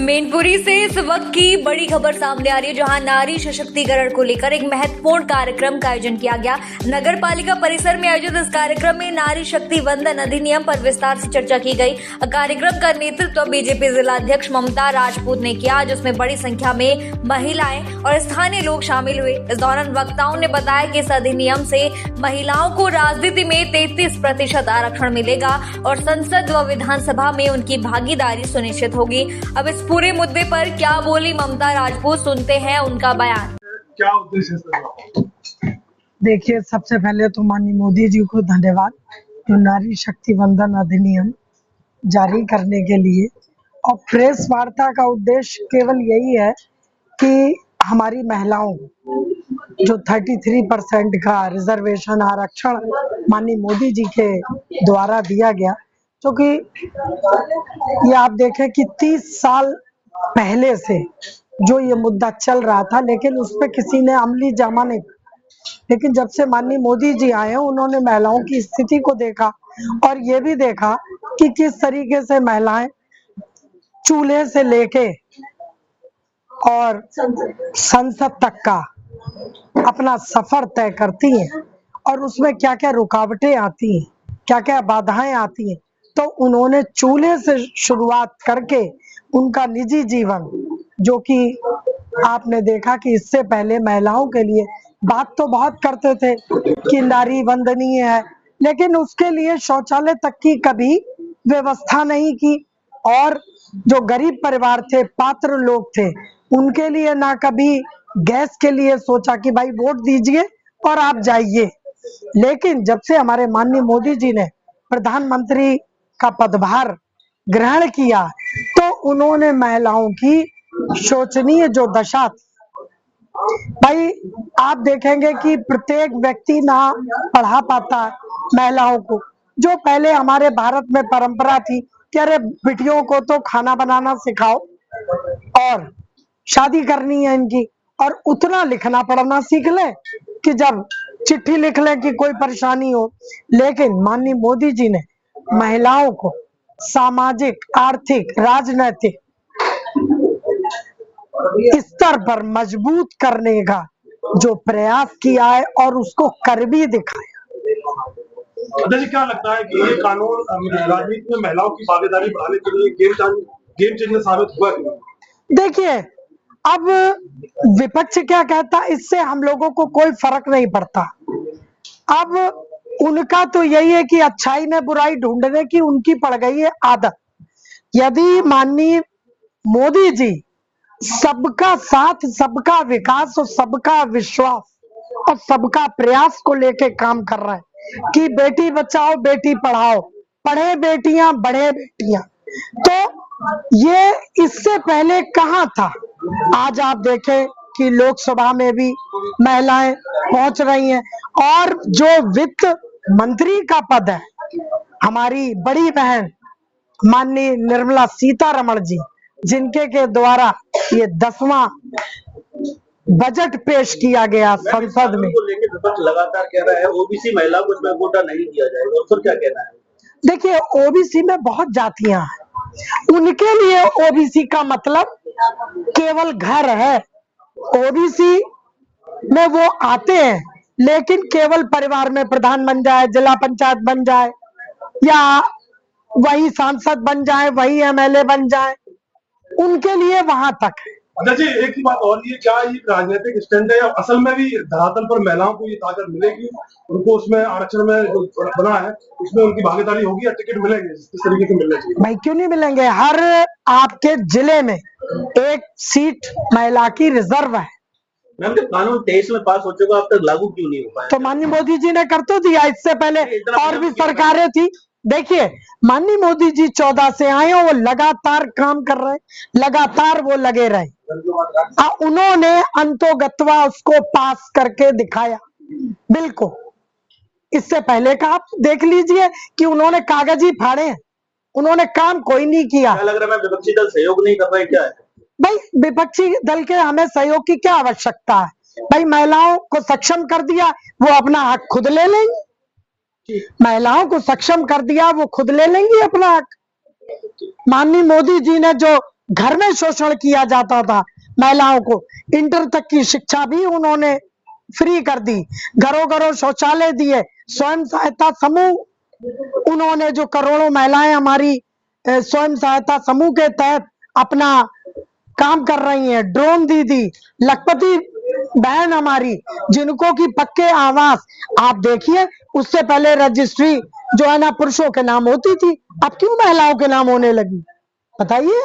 मैनपुरी से इस वक्त की बड़ी खबर सामने आ रही है, जहां नारी सशक्तिकरण को लेकर एक महत्वपूर्ण कार्यक्रम का आयोजन किया गया। नगर पालिका परिसर में आयोजित इस कार्यक्रम में नारी शक्ति वंदन अधिनियम पर विस्तार से चर्चा की गई। कार्यक्रम का नेतृत्व बीजेपी जिला अध्यक्ष ममता राजपूत ने किया, जिसमें बड़ी संख्या में महिलाएं और स्थानीय लोग शामिल हुए। इस दौरान वक्ताओं ने बताया कि इस अधिनियम से महिलाओं को राजनीति में 33% आरक्षण मिलेगा और संसद व विधानसभा में उनकी भागीदारी सुनिश्चित होगी। अब इस पूरे मुद्दे पर क्या बोली ममता राजपूत, सुनते हैं उनका बयान। क्या उद्देश्य है? देखिए, सबसे पहले तो माननीय मोदी जी को धन्यवाद जो नारी शक्ति वंदन अधिनियम जारी करने के लिए। और प्रेस वार्ता का उद्देश्य केवल यही है कि हमारी महिलाओं जो 33% का रिजर्वेशन आरक्षण माननीय मोदी जी के द्वारा दिया गया, क्योंकि ये आप देखें कि 30 साल पहले से जो ये मुद्दा चल रहा था, लेकिन उस पर किसी ने अमली जामा नहीं। लेकिन जब से माननीय मोदी जी आए हैं, उन्होंने महिलाओं की स्थिति को देखा और ये भी देखा कि किस तरीके से महिलाएं चूल्हे से लेके और संसद तक का अपना सफर तय करती हैं और उसमें क्या क्या रुकावटें आती हैं, क्या क्या बाधाएं आती हैं। तो उन्होंने चूल्हे से शुरुआत करके उनका निजी जीवन, जो कि आपने देखा कि इससे पहले महिलाओं के लिए बात तो बहुत करते थे कि नारी वंदनीय है, लेकिन उसके लिए शौचालय तक की कभी व्यवस्था नहीं की। और जो गरीब परिवार थे, पात्र लोग थे, उनके लिए ना कभी गैस के लिए सोचा कि भाई वोट दीजिए और आप जाइए। लेकिन जब से हमारे माननीय मोदी जी ने प्रधानमंत्री का पदभार ग्रहण किया, तो उन्होंने महिलाओं की शोचनीय जो दशा थी, भाई आप देखेंगे कि प्रत्येक व्यक्ति ना पढ़ा पाता महिलाओं को। जो पहले हमारे भारत में परंपरा थी कि अरे बेटियों को तो खाना बनाना सिखाओ और शादी करनी है इनकी, और उतना लिखना पढ़ना सीख ले कि जब चिट्ठी लिख ले कि कोई परेशानी हो। लेकिन माननीय मोदी जी ने महिलाओं को सामाजिक, आर्थिक, राजनीतिक स्तर पर मजबूत करने का जो प्रयास किया है और उसको कर भी दिखाया। जी, क्या लगता है कि ये कानून राजनीति में महिलाओं की भागीदारी बढ़ाने के लिए गेम चेंजर साबित हुआ है? देखिए, अब विपक्ष क्या कहता, इससे हम लोगों को कोई फर्क नहीं पड़ता। अब उनका तो यही है कि अच्छाई में बुराई ढूंढने की उनकी पड़ गई है आदत। यदि माननीय मोदी जी सबका साथ, सबका विकास और सबका विश्वास और सबका प्रयास को लेके काम कर रहे हैं कि बेटी बचाओ बेटी पढ़ाओ, पढ़े बेटियां बढ़े बेटियां, तो ये इससे पहले कहाँ था। आज आप देखें कि लोकसभा में भी महिलाएं पहुंच रही हैं और जो वित्त मंत्री का पद है, हमारी बड़ी बहन माननीय निर्मला सीतारमण जी, जिनके के द्वारा ये 10वां बजट पेश किया गया संसद में। विपक्ष लगातार कह रहा है ओबीसी महिला को इसमें कोटा नहीं दिया जाएगा, और फिर क्या कहना है? देखिए, ओबीसी में बहुत जातियां हैं, उनके लिए ओबीसी का मतलब केवल घर है। ओबीसी में वो आते हैं, लेकिन केवल परिवार में प्रधान बन जाए, जिला पंचायत बन जाए, या वही सांसद बन जाए, वही एमएलए बन जाए, उनके लिए वहां तक है। अच्छा जी, एक ही बात और, ये क्या ये राजनीतिक स्टैंड है या असल में भी धरातल पर महिलाओं को ये ताकत मिलेगी, उनको उसमें आरक्षण में जो बना है उसमें उनकी भागीदारी होगी या टिकट मिलेंगे इस तरीके से मिलने चाहिए? भाई क्यों नहीं मिलेंगे, हर आपके जिले में एक सीट महिला की रिजर्व है। मैम, कानून 23 में पास हो चुका, अब तक लागू क्यों नहीं हो पाया? तो माननीय मोदी जी ने कर तो दिया, इससे पहले और भी सरकारें थी। देखिए, माननीय मोदी जी 14 से आए हो, वो लगातार काम कर रहे हैं, लगातार वो लगे रहे। उन्होंने अंतोगत्वा उसको पास करके दिखाया। बिल्कुल, इससे पहले का आप देख लीजिए कि उन्होंने कागज ही फाड़े हैं, उन्होंने काम कोई नहीं किया। क्या लग रहा है विपक्षी दल सहयोग नहीं कर रहे, क्या है? भाई विपक्षी दल के हमें सहयोग की क्या आवश्यकता है? भाई महिलाओं को सक्षम कर दिया, वो अपना हक खुद ले लेंगी। महिलाओं को सक्षम कर दिया, वो खुद ले लेंगी अपना हक। माननीय मोदी जी ने जो घर में शोषण किया जाता था महिलाओं को, इंटर तक की शिक्षा भी उन्होंने फ्री कर दी, घरों घरों शौचालय दिए, स्वयं सहायता समूह उन्होंने, जो करोड़ों महिलाएं हमारी स्वयं सहायता समूह के तहत अपना काम कर रही हैं, ड्रोन दीदी, लखपति बहन हमारी, जिनको की पक्के आवास, आप देखिए उससे पहले रजिस्ट्री जो है ना पुरुषों के नाम होती थी, अब क्यों महिलाओं के नाम होने लगी, बताइए।